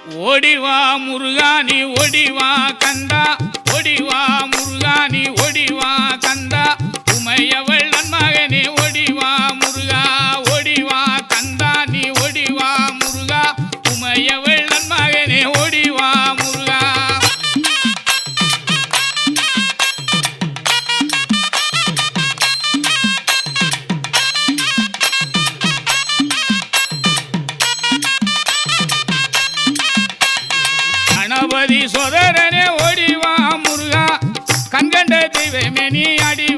ஓடிவா முருகா நீ ஓடிவா கந்தா, ஓடிவா முருகா நீ ஓடிவா கந்தா, உமையவள் நன்மகனே ஓடிவா முருகா, ஓடிவா கந்தா நீ ஓடிவா முருகா, உமையவள் நன்மகனே ஓடிவா முருகா. கணபதி சோதரனே ஓடிவா முருகா, கண்கண்ட தெய்வமே நீ அடி